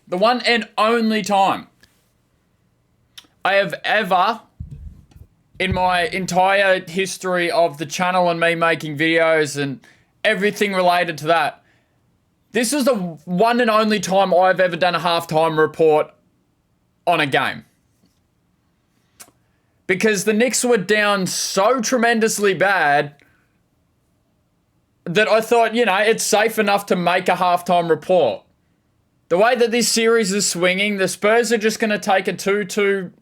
the one and only time I have ever, in my entire history of the channel and me making videos and everything related to that, this is the one and only time I've ever done a halftime report on a game. Because the Knicks were down so tremendously bad that I thought, it's safe enough to make a halftime report. The way that this series is swinging, the Spurs are just going to take a 2-2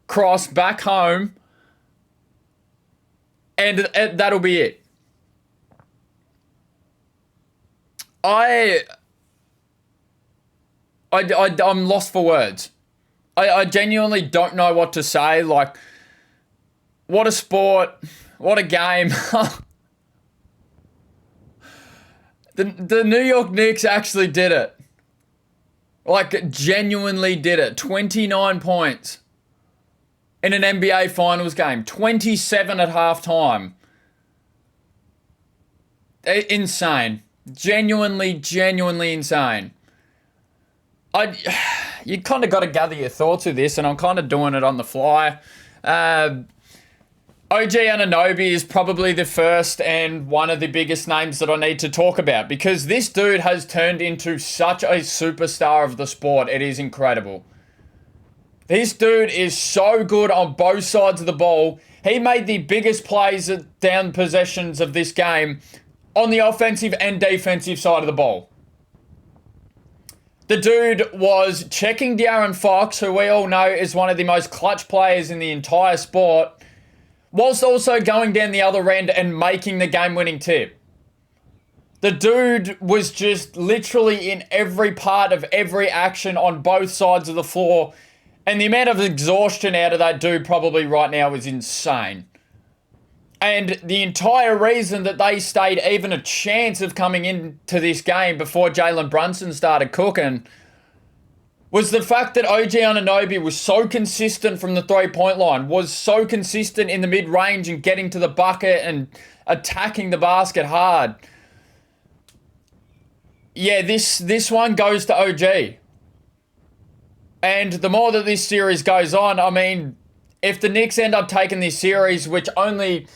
cross back home, and that'll be it. I'm lost for words. I genuinely don't know what to say. Like, what a sport. What a game. The New York Knicks actually did it. Like, genuinely did it. 29 points in an NBA Finals game. 27 at halftime. Insane. Genuinely insane. You kind of got to gather your thoughts with this, and I'm kind of doing it on the fly. OG Anunoby is probably the first and one of the biggest names that I need to talk about, because this dude has turned into such a superstar of the sport. It is incredible. This dude is so good on both sides of the ball. He made the biggest plays at down possessions of this game on the offensive and defensive side of the ball. The dude was checking De'Aaron Fox, who we all know is one of the most clutch players in the entire sport, whilst also going down the other end and making the game-winning tip. The dude was just literally in every part of every action on both sides of the floor, and the amount of exhaustion out of that dude probably right now is insane. And the entire reason that they stayed even a chance of coming into this game before Jalen Brunson started cooking was the fact that OG Anunoby was so consistent from the three-point line, was so consistent in the mid-range and getting to the bucket and attacking the basket hard. Yeah, this one goes to OG. And the more that this series goes on, I mean, if the Knicks end up taking this series, which only,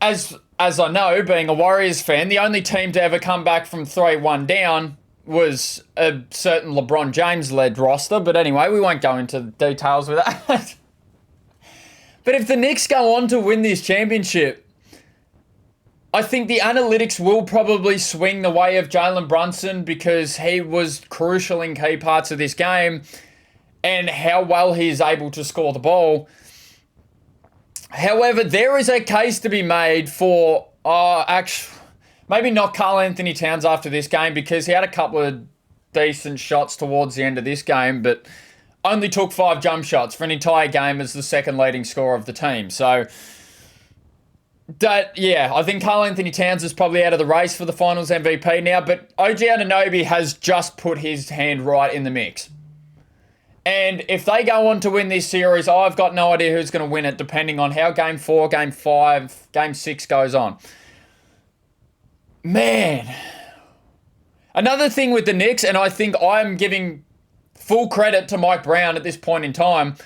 as I know, being a Warriors fan, the only team to ever come back from 3-1 down was a certain LeBron James-led roster. But anyway, we won't go into details with that. But if the Knicks go on to win this championship, I think the analytics will probably swing the way of Jalen Brunson, because he was crucial in key parts of this game and how well he is able to score the ball. However, there is a case to be made for, maybe not Karl Anthony Towns after this game, because he had a couple of decent shots towards the end of this game, but only took 5 jump shots for an entire game as the second leading scorer of the team. So, I think Karl Anthony Towns is probably out of the race for the Finals MVP now, but OG Anunoby has just put his hand right in the mix. And if they go on to win this series, I've got no idea who's going to win it, depending on how Game 4, Game 5, Game 6 goes on. Man. Another thing with the Knicks, and I think I'm giving full credit to Mike Brown at this point in time,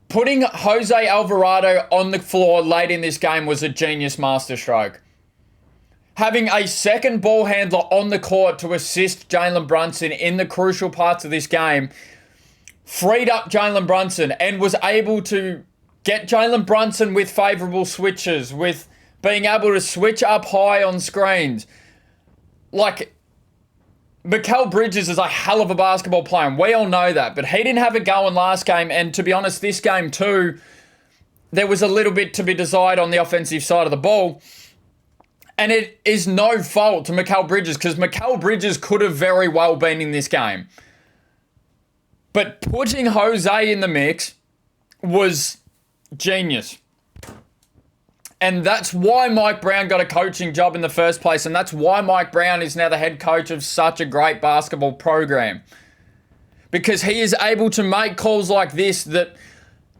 putting Jose Alvarado on the floor late in this game was a genius masterstroke. Having a second ball handler on the court to assist Jalen Brunson in the crucial parts of this game freed up Jalen Brunson and was able to get Jalen Brunson with favourable switches, with being able to switch up high on screens. Like, Mikal Bridges is a hell of a basketball player, and we all know that, but he didn't have it going last game, and to be honest, this game too, there was a little bit to be desired on the offensive side of the ball, and it is no fault to Mikal Bridges, because Mikal Bridges could have very well been in this game. But putting Jose in the mix was genius. And that's why Mike Brown got a coaching job in the first place. And that's why Mike Brown is now the head coach of such a great basketball program. Because he is able to make calls like this that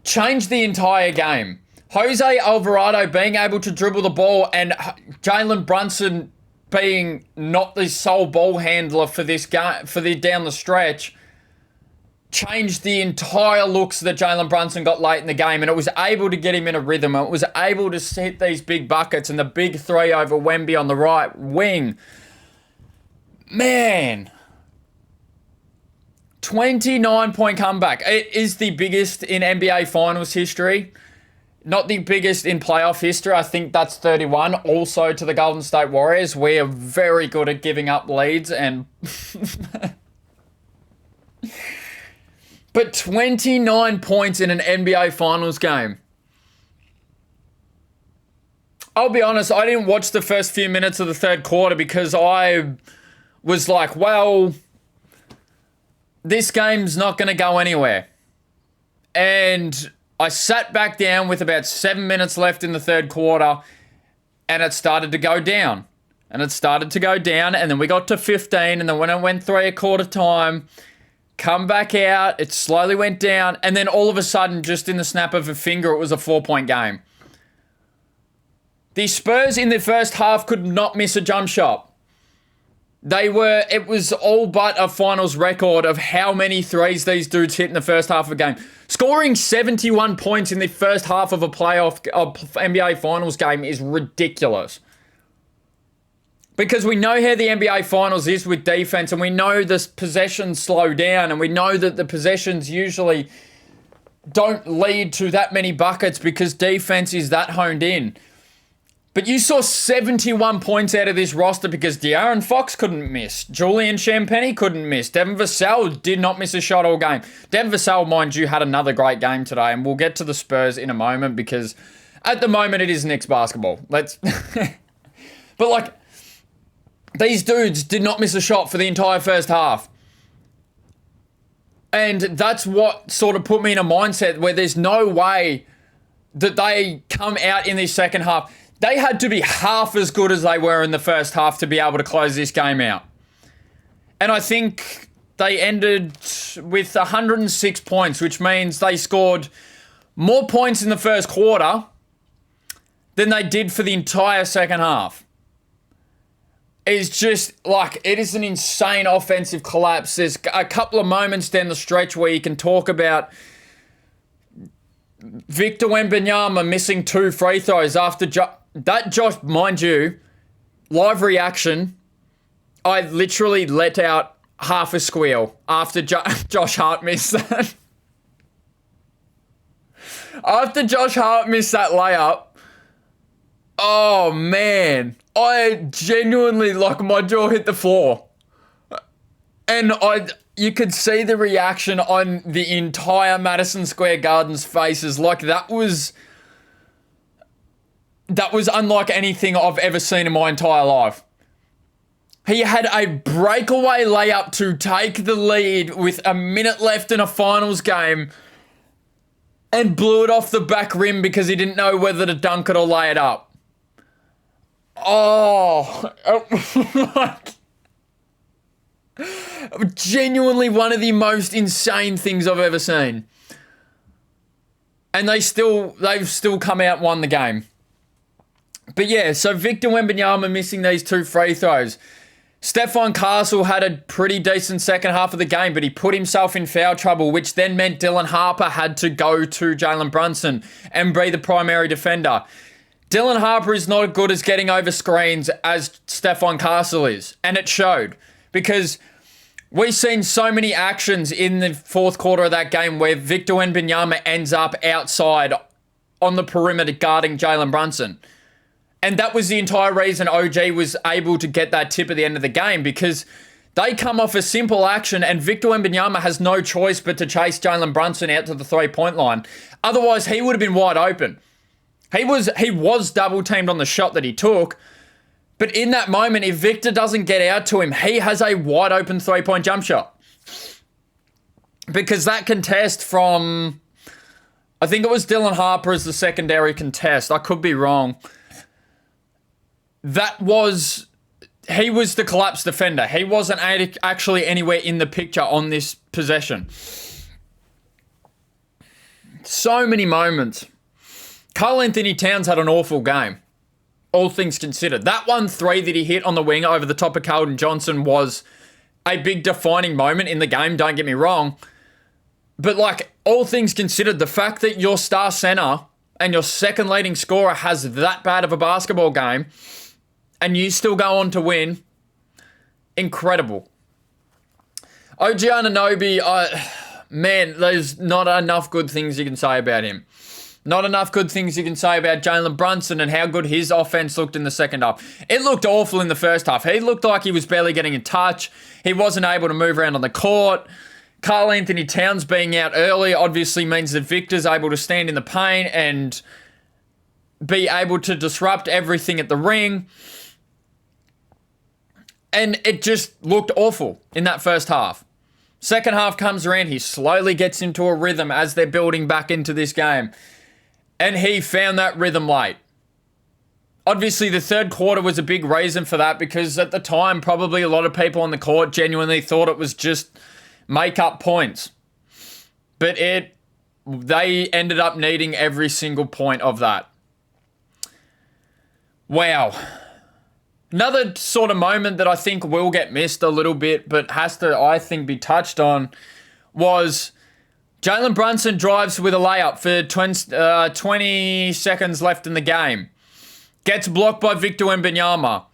change the entire game. Jose Alvarado being able to dribble the ball and Jalen Brunson being not the sole ball handler for this game, for the down the stretch, changed the entire looks that Jalen Brunson got late in the game, and it was able to get him in a rhythm. It was able to hit these big buckets and the big three over Wemby on the right wing. Man, 29-point comeback. It is the biggest in NBA Finals history. Not the biggest in playoff history. I think that's 31. Also to the Golden State Warriors. We are very good at giving up leads and... But 29 points in an NBA Finals game. I'll be honest, I didn't watch the first few minutes of the third quarter because I was like, well, this game's not going to go anywhere. And I sat back down with about 7 minutes left in the third quarter, and it started to go down. And then we got to 15, and then when it went 3/4 time, come back out, it slowly went down, and then all of a sudden, just in the snap of a finger, it was a 4-point game. The Spurs in the first half could not miss a jump shot. It was all but a finals record of how many threes these dudes hit in the first half of a game. Scoring 71 points in the first half of a NBA Finals game is ridiculous. Because we know how the NBA Finals is with defense, and we know the possessions slow down, and we know that the possessions usually don't lead to that many buckets because defense is that honed in. But you saw 71 points out of this roster because De'Aaron Fox couldn't miss. Julian Champagnie couldn't miss. Devin Vassell did not miss a shot all game. Devin Vassell, mind you, had another great game today, and we'll get to the Spurs in a moment because at the moment it is Knicks basketball. But like, these dudes did not miss a shot for the entire first half. And that's what sort of put me in a mindset where there's no way that they come out in the second half. They had to be half as good as they were in the first half to be able to close this game out. And I think they ended with 106 points, which means they scored more points in the first quarter than they did for the entire second half. It's just like, it is an insane offensive collapse. There's a couple of moments down the stretch where you can talk about Victor Wembanyama missing 2 free throws after that. Josh, mind you, live reaction, I literally let out half a squeal after Josh Hart missed that. After Josh Hart missed that layup, oh man, I genuinely, like, my jaw hit the floor. And you could see the reaction on the entire Madison Square Garden's faces. Like, that was unlike anything I've ever seen in my entire life. He had a breakaway layup to take the lead with a minute left in a finals game and blew it off the back rim because he didn't know whether to dunk it or lay it up. Oh, genuinely one of the most insane things I've ever seen. And they've still come out and won the game. But yeah, so Victor Wembanyama missing these 2 free throws. Stephon Castle had a pretty decent second half of the game, but he put himself in foul trouble, which then meant Dylan Harper had to go to Jalen Brunson and be the primary defender. Dylan Harper is not as good as getting over screens as Stephon Castle is, and it showed. Because we've seen so many actions in the fourth quarter of that game where Victor Wembanyama ends up outside on the perimeter guarding Jalen Brunson. And that was the entire reason OG was able to get that tip at the end of the game, because they come off a simple action and Victor Wembanyama has no choice but to chase Jalen Brunson out to the 3-point line. Otherwise, he would have been wide open. He was double-teamed on the shot that he took, but in that moment, if Victor doesn't get out to him, he has a wide-open 3-point jump shot. Because that contest from, I think it was Dylan Harper as the secondary contest. I could be wrong. He was the collapse defender. He wasn't actually anywhere in the picture on this possession. So many moments. Karl Anthony Towns had an awful game. all things considered. That 1-3 that he hit on the wing over the top of Keldon Johnson was a big defining moment in the game, don't get me wrong. But like, all things considered, the fact that your star center and your second leading scorer has that bad of a basketball game and you still go on to win, incredible. OG Anunoby, man, there's not enough good things you can say about him. Not enough good things you can say about Jalen Brunson and how good his offense looked in the second half. It looked awful in the first half. He looked like he was barely getting in touch. He wasn't able to move around on the court. Karl Anthony Towns being out early obviously means that Victor's able to stand in the paint and be able to disrupt everything at the ring. And it just looked awful in that first half. Second half comes around, he slowly gets into a rhythm as they're building back into this game. And he found that rhythm late. Obviously, the third quarter was a big reason for that because at the time, probably a lot of people on the court genuinely thought it was just make up points. But they ended up needing every single point of that. Wow. Another sort of moment that I think will get missed a little bit, but has to, I think, be touched on, was Jalen Brunson drives with a layup for 20 seconds left in the game. Gets blocked by Victor Wembanyama.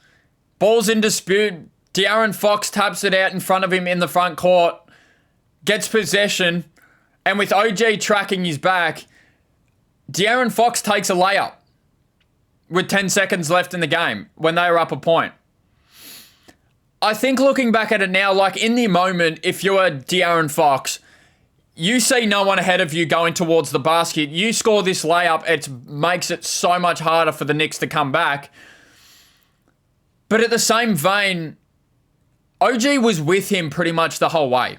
Ball's in dispute. De'Aaron Fox taps it out in front of him in the front court. Gets possession. And with OG tracking his back, De'Aaron Fox takes a layup with 10 seconds left in the game when they were up a point. I think looking back at it now, like in the moment, if you're De'Aaron Fox, you see no one ahead of you going towards the basket. You score this layup, it makes it so much harder for the Knicks to come back. But at the same vein, OG was with him pretty much the whole way.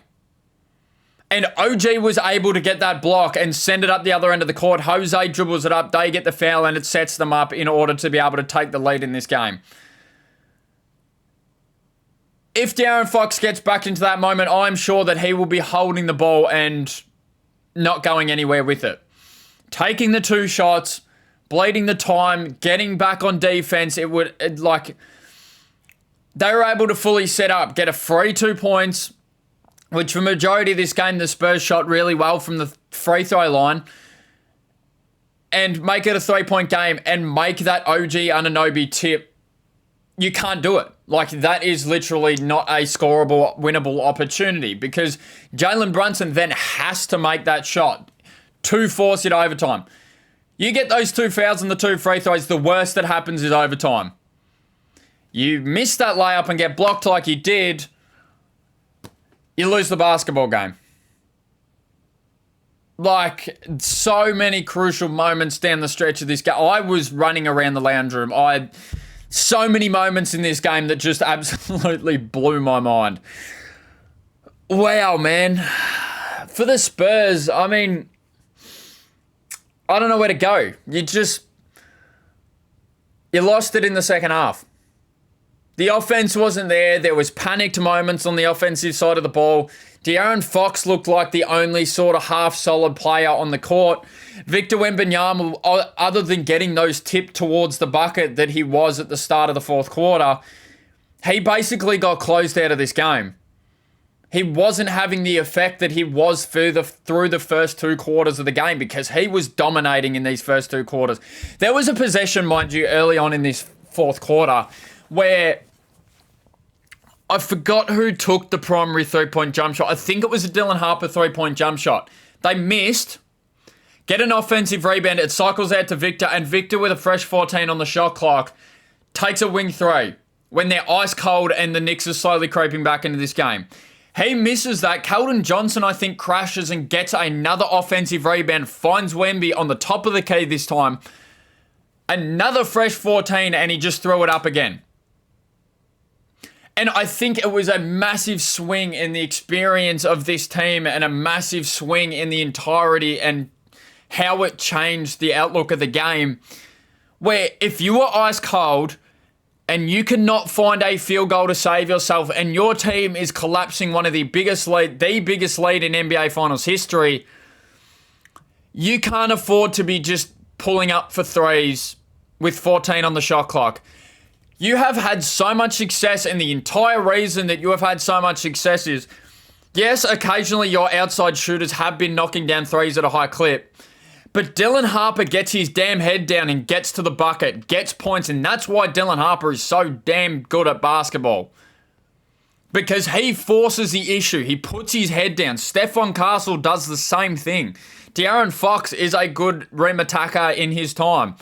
And OG was able to get that block and send it up the other end of the court. Jose dribbles it up, they get the foul, and it sets them up in order to be able to take the lead in this game. If De'Aaron Fox gets back into that moment, I'm sure that he will be holding the ball and not going anywhere with it. Taking the two shots, bleeding the time, getting back on defense, they were able to fully set up, get a free 2 points, which for the majority of this game, the Spurs shot really well from the free throw line, and make it a 3-point game and make that OG Anunoby tip. You can't do it. Like, that is literally not a scoreable, winnable opportunity because Jalen Brunson then has to make that shot to force it overtime. You get those 2 fouls and the 2 free throws, the worst that happens is overtime. You miss that layup and get blocked like you did, you lose the basketball game. Like, so many crucial moments down the stretch of this game. I was running around the lounge room. So many moments in this game that just absolutely blew my mind. Wow, man. For the Spurs, I mean, I don't know where to go. You lost it in the second half. The offense wasn't there. There was panicked moments on the offensive side of the ball. De'Aaron Fox looked like the only sort of half-solid player on the court. Victor Wembanyama, other than getting those tipped towards the bucket that he was at the start of the fourth quarter, he basically got closed out of this game. He wasn't having the effect that he was through the first 2 quarters of the game because he was dominating in these first 2 quarters. There was a possession, mind you, early on in this fourth quarter where I forgot who took the primary 3-point jump shot. I think it was a Dylan Harper 3-point jump shot. They missed, get an offensive rebound, it cycles out to Victor, and Victor with a fresh 14 on the shot clock takes a wing 3 when they're ice cold and the Knicks are slowly creeping back into this game. He misses that. Keldon Johnson, I think, crashes and gets another offensive rebound, finds Wemby on the top of the key this time. Another fresh 14, and he just threw it up again. And I think it was a massive swing in the experience of this team and a massive swing in the entirety and how it changed the outlook of the game. Where if you were ice cold and you cannot find a field goal to save yourself and your team is collapsing one of the biggest lead in NBA Finals history, you can't afford to be just pulling up for threes with 14 on the shot clock. You have had so much success, and the entire reason that you have had so much success is, yes, occasionally your outside shooters have been knocking down threes at a high clip, but Dylan Harper gets his damn head down and gets to the bucket, gets points, and that's why Dylan Harper is so damn good at basketball. Because he forces the issue. He puts his head down. Stephon Castle does the same thing. De'Aaron Fox is a good rim attacker in his time.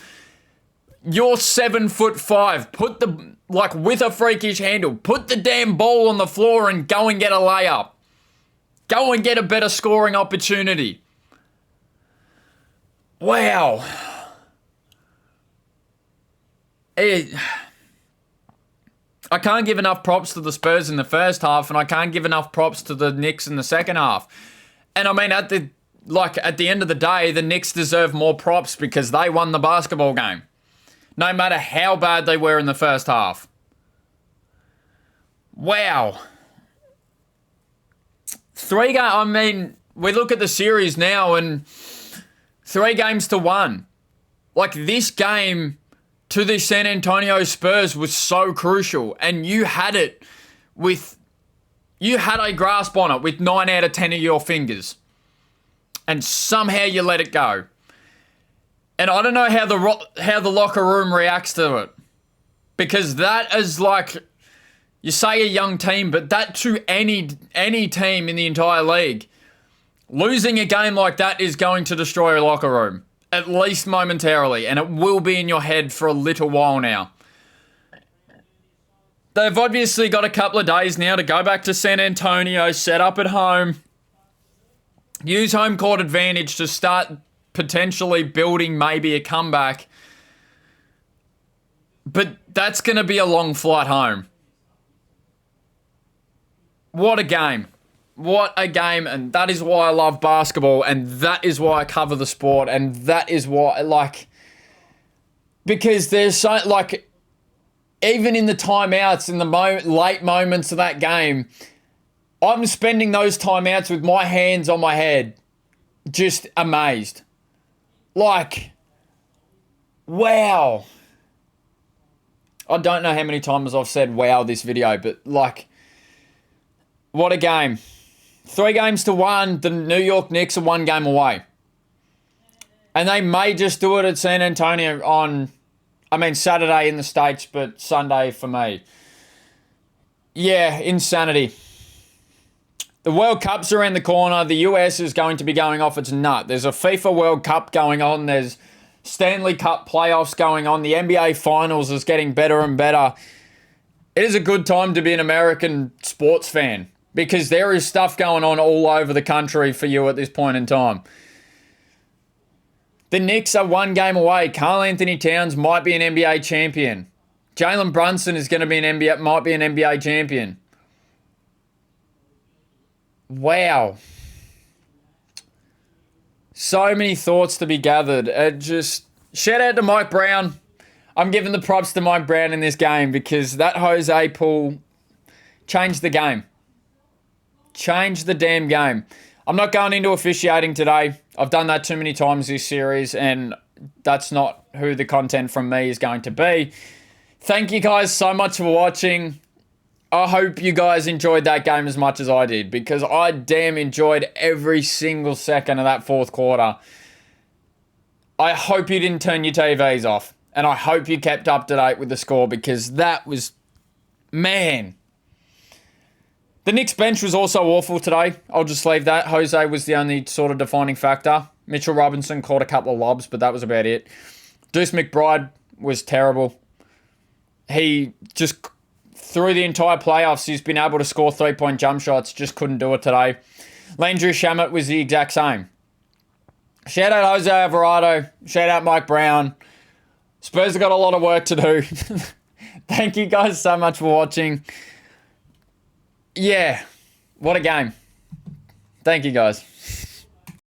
You're 7'5". Put the, with a freakish handle, put the damn ball on the floor and go and get a layup. Go and get a better scoring opportunity. Wow. I can't give enough props to the Spurs in the first half, and I can't give enough props to the Knicks in the second half. And I mean, at the end of the day, the Knicks deserve more props because they won the basketball game, no matter how bad they were in the first half. Wow. I mean, we look at the series now and 3-1. This game to the San Antonio Spurs was so crucial, and you had a grasp on it with 9 out of 10 of your fingers, and somehow you let it go. And I don't know how the locker room reacts to it, because that is you say a young team, but that to any team in the entire league, losing a game like that is going to destroy a locker room. At least momentarily, and it will be in your head for a little while now. They've obviously got a couple of days now to go back to San Antonio, set up at home, use home court advantage to start potentially building maybe a comeback. But that's going to be a long flight home. What a game. What a game, and that is why I love basketball, and that is why I cover the sport, and that is why, because there's so, even in the timeouts, in the late moments of that game, I'm spending those timeouts with my hands on my head, just amazed. Wow. I don't know how many times I've said wow this video, but, what a game. 3-1, the New York Knicks are 1 game away. And they may just do it at San Antonio Saturday in the States, but Sunday for me. Yeah, insanity. The World Cup's around the corner. The US is going to be going off its nut. There's a FIFA World Cup going on. There's Stanley Cup playoffs going on. The NBA Finals is getting better and better. It is a good time to be an American sports fan, because there is stuff going on all over the country for you at this point in time. The Knicks are 1 game away. Karl Anthony Towns might be an NBA champion. Jalen Brunson is going to be might be an NBA champion. Wow. So many thoughts to be gathered. Shout out to Mike Brown. I'm giving the props to Mike Brown in this game, because that Jose pull changed the game. Change the damn game. I'm not going into officiating today. I've done that too many times this series, and that's not who the content from me is going to be. Thank you guys so much for watching. I hope you guys enjoyed that game as much as I did, because I damn enjoyed every single second of that fourth quarter. I hope you didn't turn your TVs off, and I hope you kept up to date with the score, because that was, man. The Knicks bench was also awful today. I'll just leave that. Jose was the only sort of defining factor. Mitchell Robinson caught a couple of lobs, but that was about it. Deuce McBride was terrible. He just, through the entire playoffs, he's been able to score 3-point jump shots. Just couldn't do it today. Landry Shamet was the exact same. Shout out Jose Alvarado. Shout out Mike Brown. Spurs have got a lot of work to do. Thank you guys so much for watching. Yeah, what a game. Thank you, guys.